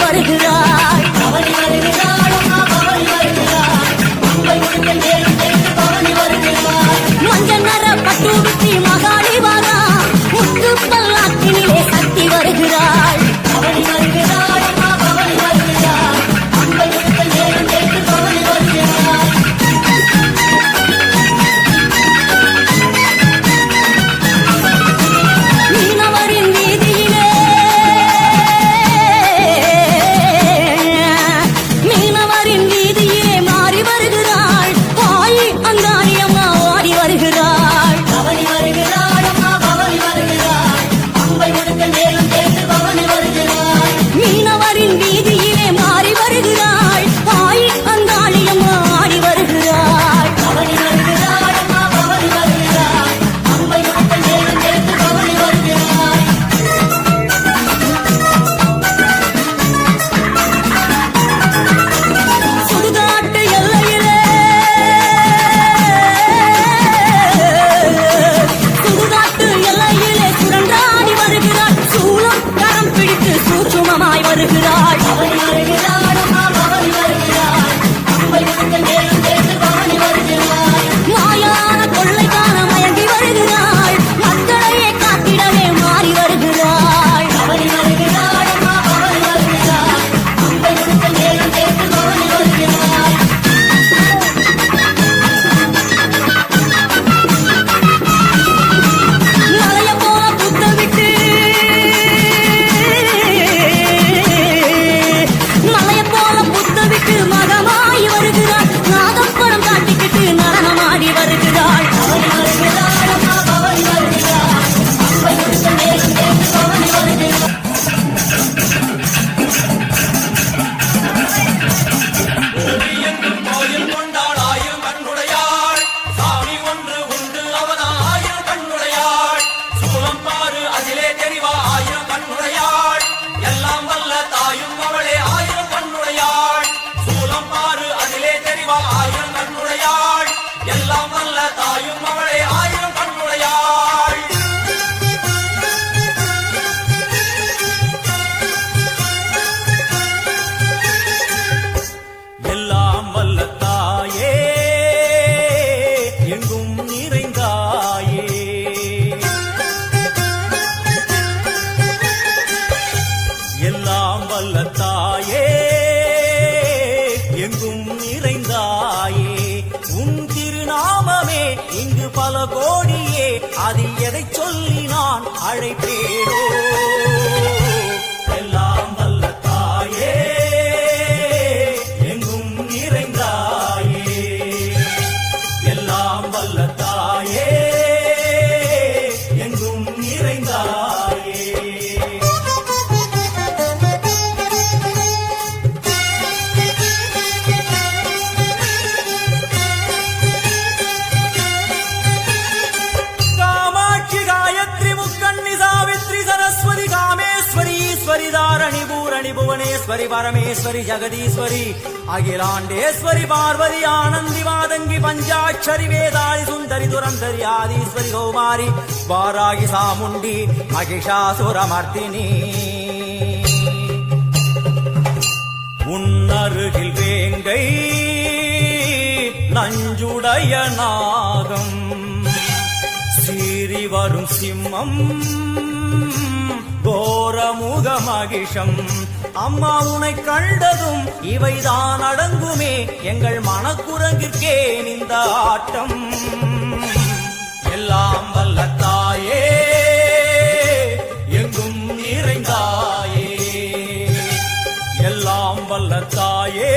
வருகிறாள் பவனி வருகிறாள் அம்மா பவனி வருகிறாள் அம்பை முழுக்க நேரம் கேட்டு பவனி வருகிறாள் மஞ்சள் நர பட்டு விட்டி மகாளி வாரா முத்து பல்லாக்கினிலே சக்தி வருகிறாள் பவனி வருகிறாள் அம்மா பவனி வருகிறாள் அம்பை முழுக்க நேரம் கேட்டு பவனி வருகிறாள் மீனவரின் வீதியிலே மாறி வருகிறாள் ஆயி அங்காரி அம்மா ஓடி வருகிறாள் பவனி வருகிறாள் அம்மா பவனி வருகிறாள் அம்பை முழுக்க நேரம் கேட்டு பவனி வருகிறாள் மீனவரின் வீதியிலே மாறி வருகிறாள் ஆயி அங்காளி அம்மா ஆடி வருகிறாள் பவனி வருகிறாள் அம்மா பவனி வருகிறாள் அம்பை முழுக்க நேரம் கேட்டு பவனி வருகிறாள் சுடுகாட்டு எல்லையிலே சுழன்றாடி வருகிறாள் சூலம் கரம் பிடித்து சூட்சுமமாய் வருகிறாள் பவனி வருகிறாள் அம்மா பவனி வருகிறாள் அம்பை முழுக்க நேரம் கேட்டு பவனி வருகிறாள் மாயான கொள்ளைக்கான மயங்கி வருகிறாள் மக்களையே காத்திடவே மாறி வருகிறாள் பவனி வருகிறாள் அம்மா பவனி வருகிறாள் அம்பை முழுக்க நேரம் கேட்டு பவனி வருகிறாள் மலைய போல புத்தவிட்டு மகமாய் வருகிறாள் நாதப்படம் காட்டிக்கிட்டு நடனமாடி வருகிறாள் பவனி வருகிறாள் அம்மா பவனி வருகிறாள் அம்பை முழுக்க நேரம் கேட்டு பவனி வருகிறாள் கோயில் கொண்டாள் ஆயிரம் கண்ணுடையாள் சாமி ஒன்று உண்டு அவனா ஆயிரம் கண்ணுடையாள் சூலம் பாரு அதிலே தெரிவா ஆயிரம் கண்ணுடையாள் எல்லாம் வல்ல தாயும் அவளே ஆயிரம் கண்ணுடையாள் சூலம் பாரு அதிலே தெரிவா ஆயிரம் கண்ணுடையாள் எல்லாம் வல்ல தாயும் அவளே ஆயிரம் கண்ணுடையாள் எல்லாம் வல்ல தாயே எங்கும் நிறைந்தாயே எல்லாம் வல்ல தாயே எங்கும் நிறைந்தாயே உன் திருநாமமே இங்கு பல கோடியே அதில் எதை சொல்லி நான் அழைப்பேனோ எல்லாம் வல்ல தாயே எங்கும் நிறைந்தாயே எல்லாம் வல்ல தாயே எங்கும் நிறைந்தாயே காமாட்சி காயத்ரி முக்கண்ணி சாவித்ரி சரஸ்வதி காமேஸ்வரி ஈஸ்வரி தாரணி பூரணி புவனேஸ்வரி பரமேஸ்வரி ஜெகதீஸ்வரி அகிலாண்டேஸ்வரி பார்வதி ஆனந்தி மாதங்கி பஞ்சாட்சரி வேதாளி சுந்தரி துரந்தரி ஆதீஸ்வரி கௌமாரி வாராகி சாமுண்டி மகிஷாசுரமர்த்தினி உன்னருகில் வேங்கை நஞ்சுடைய நாகம் சீறி வரும் சிம்மம் கோரமுக மகிஷம் அம்மா உனை கண்டதும் இவைதான் அடங்குமே எங்கள் மனக்குரங்கிற்கே இந்த ஆட்டம் எல்லாம் வல்ல தாயே எங்கும் நிறைந்தாயே எல்லாம் வல்ல தாயே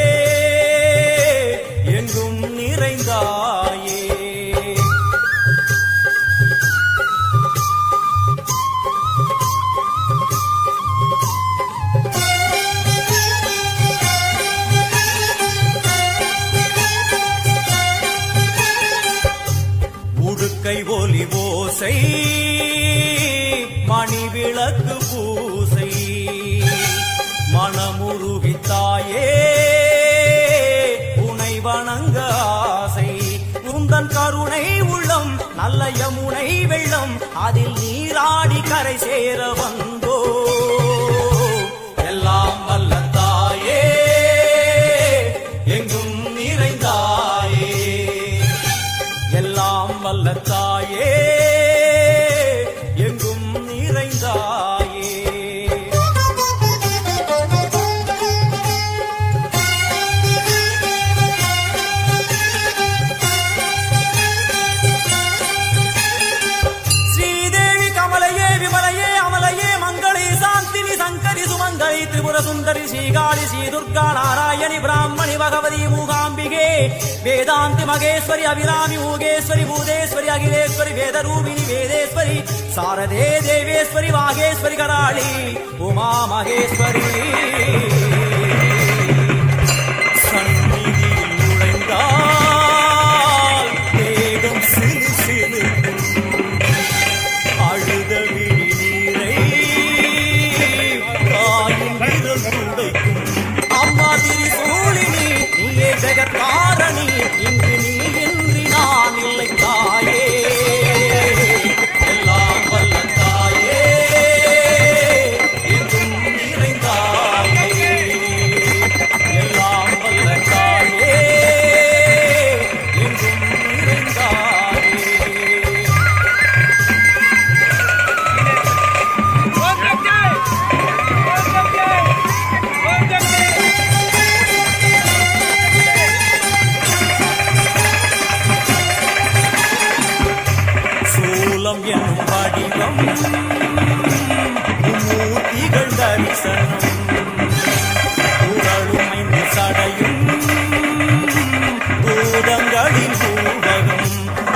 எங்கும் நிறைந்தாயே உடுக்கை ஒலி ஓசை மணி விளக்கு பூசை மனமுருகி தாயே உனை வணங்க ஆசை உந்தன் கருணை உள்ளம் நல்ல யமுனை வெள்ளம் அதில் நீராடி கரை சேர வந்தோ எல்லாம் வல்ல சுந்தரி ஸ்ரீகாளி ஸ்ரீ துர்கா நாராயணி பிராமணி பகவதி மூகாம்பிகே வேதாந்தி மகேஸ்வரி அபிராமி மூகேஸ்வரி பூதேஸ்வரி அகிலேஸ்வரி வேதரூபிணி வேதேஸ்வரி சாரதே தேவேஸ்வரி வாகேஸ்வரி கராளி உமா மகேஸ்வரி சந்நிதியில் நுழைந்தால் வேகம் சிறு சிறு அழுத விழிநீரை தாயின் விரல் துடைக்கும் அம்மா திரிசூலினி நீயே ஜெகத்காரணி இங்கு நீ இன்றி நான் இல்லை தாயே எல்லாம் வல்ல தாயே எங்கும் நிறைந்தாயே எல்லாம் வல்ல தாயே எங்கும் நிறைந்தாயே சூலம் என்னும் வடிவம் மூர்த்திகள் தரிசனம் உடலுமைந்து சடையும் பூதங்களின் பூவகம்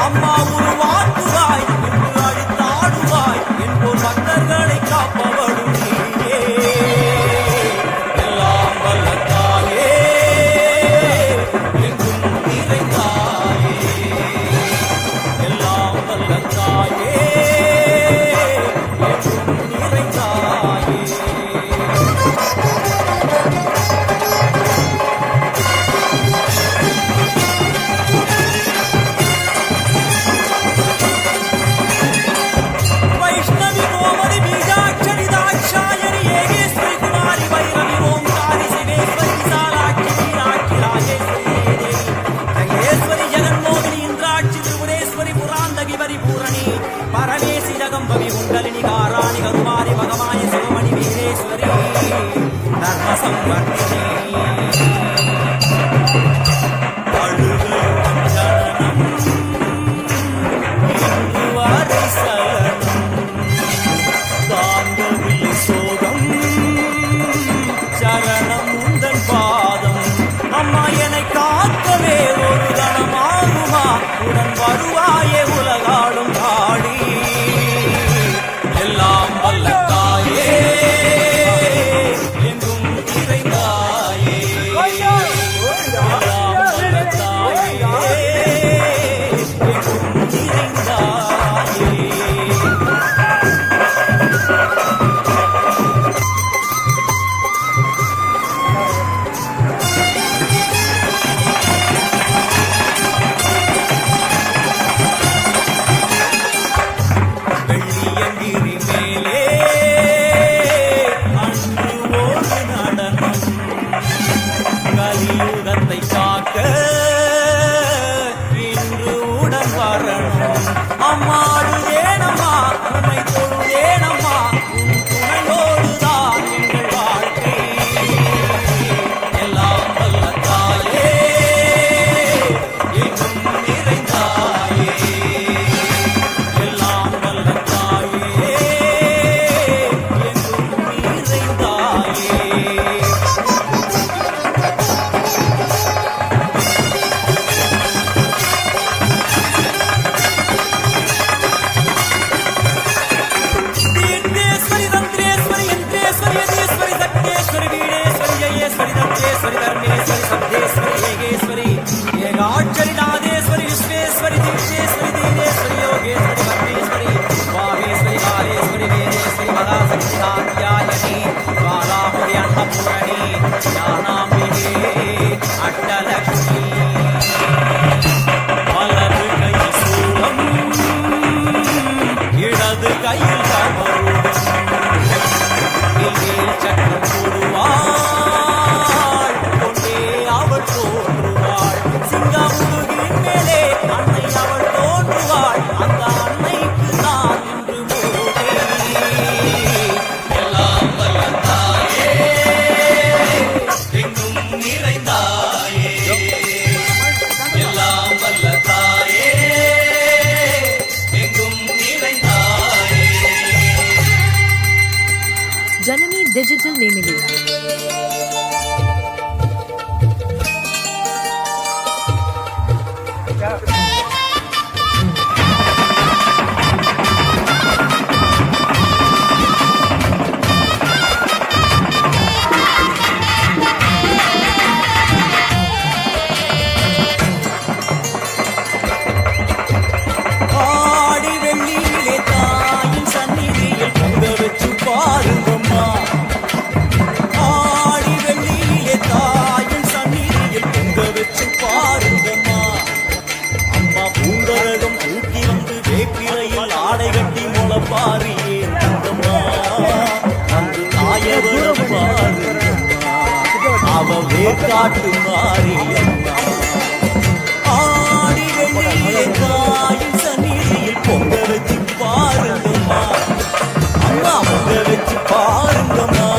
அம்மா உருவாக்குவாய் என்று அழித்தாடுவாய் என்போர் பக்தர்களை காப்பவடும் நீயே எல்லாம் வல்ல தாயே எங்கும் நிறைந்தாயே எல்லாம் வல்ல தாயே எங்கும் நிறைந்தாயே வைஷ்ணவி கோமதி பீஜாட்சரி தாட்சாயணி ஏகேஸ்வரி குமாரி வைரவி ஓம்காரி சிவேஸ்வரி விசாலாட்சி மீனாட்சி ராஜேஸ்வரி தேவி ஜெகேஸ்வரி ஜெகன்மோகினி இந்திராட்சி திரிபுரேஸ்வரி புராந்தகி பரிபூரணி பரமேசி ஜகம்பவி குண்டலினி காராணி கருமாரி மகமாய சிவமணி வீரேஸ்வரி தர்ம சம்பர்த்தினி அழுகையும் ஜனனம் இங்கு வரை சலனம் தாங்கவில்லை சோகம் சரணம் உந்தன் பாதம் அம்மா என்னை காக்கவே ஒரு கணமாகுமா உடன் வருவாயே உலகாடும் காடி எல்லாம் வல்ல தாயே எங்கும் நிறைந்தாயே எல்லாம் வல்ல தாயே எங்கும் நிறைந்தாயே வெள்ளியங்கிரி மேலே அன்று ஒரு நடனம் கலியுகத்தை காக்க இன்று உடன் வரணும் அம்மாடுதேனம்மா உன்னை தொழுதேனம்மா உன் துணையோடுதான் எங்கள் வாழ்க்கை எல்லாம் வல்ல தாயே எங்கும் நிறைந்தாயே எல்லாம் வல்ல தாயே எங்கும் நிறைந்தாயே தீர்த்தேஸ்வரி தந்திரேஸ்வரி யந்திரேஸ்வரி யதீஸ்வரி சக்தேஸ்வரி வீடேஸ்வரி ஜெயேஸ்வரி தத்தேஸ்வரி தர்மேஸ்வரி சப்தேஸ்வரி ஏகேஸ்வரி ஏகாட்சரி நாதேஸ்வரி விஸ்வேஸ்வரி தீர்த்தேஸ்வரி தீனேஸ்வரி யோகேஸ்வரி பரமேஸ்வரி வாகேஸ்வரி காலேஸ்வரி வேதேஸ்வரி மகாசக்தி காத்யாயனி பாலாமுடி அன்னபூரணி ஞானாம்பிகே அட்டலக்ஷ்மி வலது கை சூலம் இடது கையில் கமருடன் சக்கரம் போடுவாள் கொண்டே அவ வேர்காட்டு மாரியம்மா. ஆடி வெள்ளியிலே தாயின் சந்நிதியில் பொங்க வச்சு பாருங்கம்மா, அம்மா பொங்க வச்சு பாருங்கம்மா.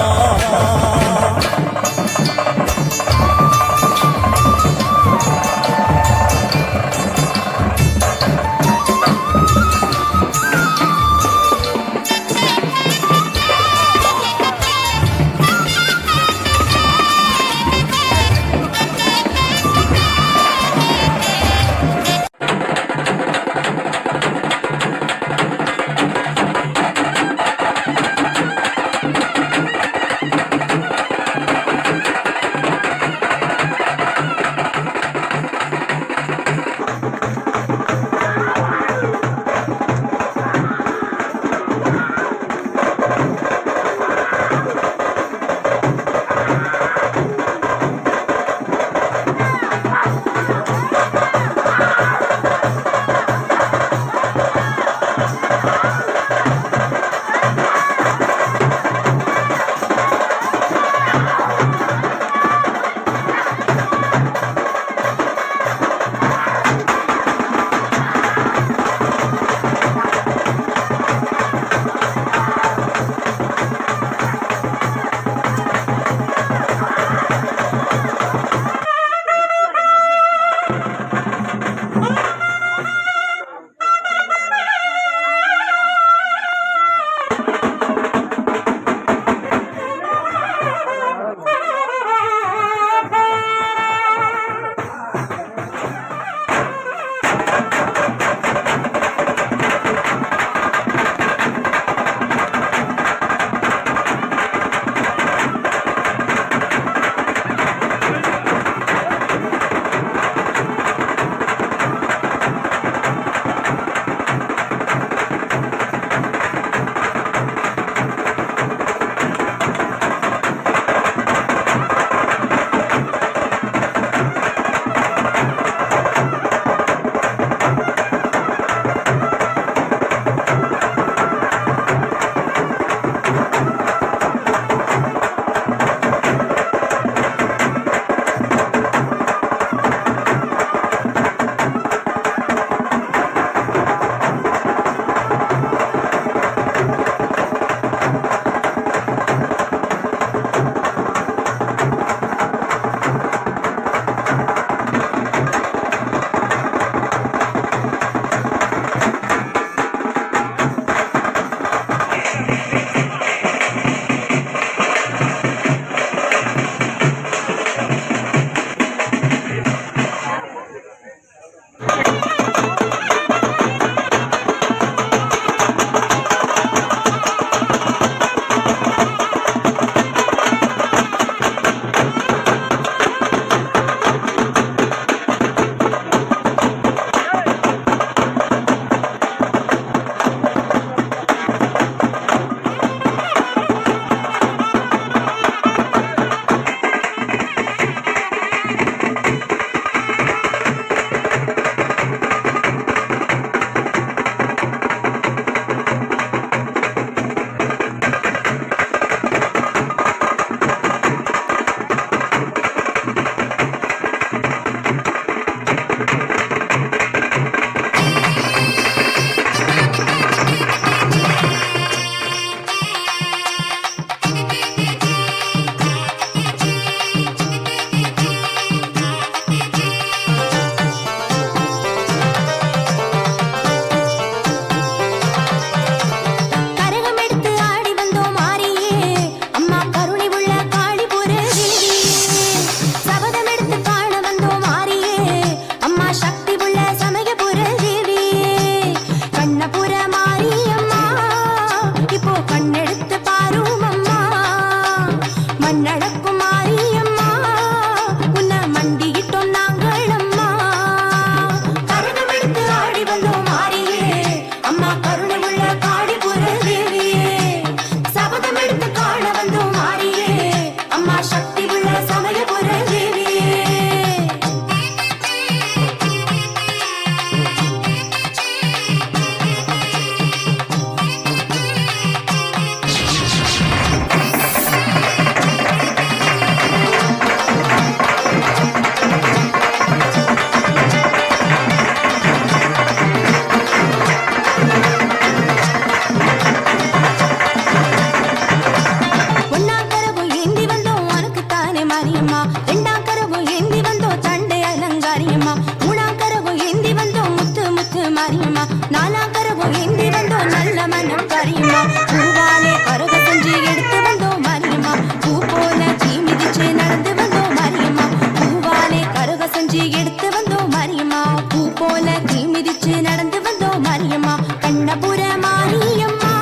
மாரியம்மா ரெண்டாம் கரவு ஏந்தி வந்தோம் தண்டை அலங்காரியம்மா மூணாம் கரவு ஏந்தி வந்தோம் முத்து முத்து மாரியம்மா நாலாம் கரவு ஏந்தி வந்தோம் நல்ல மனம் காரியம்மா பூவாலே கரக செஞ்சு எடுத்து வந்தோம் மாரியம்மா பூ போல தீ மிதிச்சு நடந்து வந்தோம் மாரியம்மா பூவாலே கரக செஞ்சு எடுத்து வந்தோம் மாரியம்மா பூ போல தீ மிதிச்சு நடந்து வந்தோம் மாரியம்மா கண்ணபுர மாரியம்மா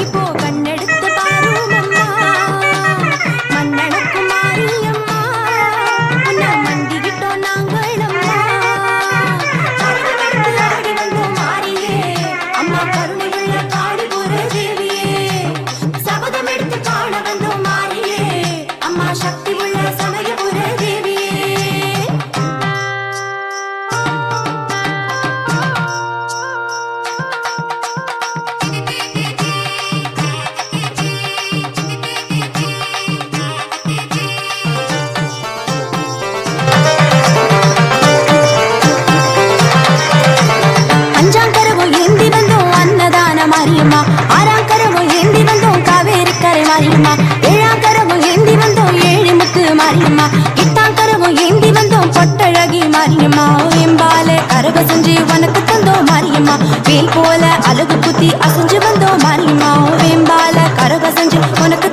இப்போ கண்ணெடுத்து பாருமம்மா மண்ணடக்கு மாரியம்மா உன்னை மண்டிக்கிட்டோம் நாங்களம்மா கருணெடுத்து ஆடி வந்தோம் மாரியே அம்மா கருணையுள்ள காடிபுர தேவியே சபதம் எடுத்து பாட வந்தோம் மாரியே அம்மா சக்தி உள்ள சமயபுர தேவியே அஞ்சாம் கரவு ஏந்தி வந்தோம் அன்னதான மாரியம்மா ஆறாம் கரவு ஏந்தி வந்தோம் காவேரி கரை மாரியம்மா ஏழாம் கரவு ஏந்தி வந்தோம் ஏழு முத்து மாரியம்மா எட்டாம் கரவு ஏந்தி வந்தோம் பொட்டழகி மாரியம்மா எம்பால கரக செஞ்சு உனக்கு தந்தோம் மாரியம்மா வேல் போல அழகு குத்தி அசைஞ்சு வந்தோம் மாரியம்மா வெம்பால கரக செஞ்சு உனக்கு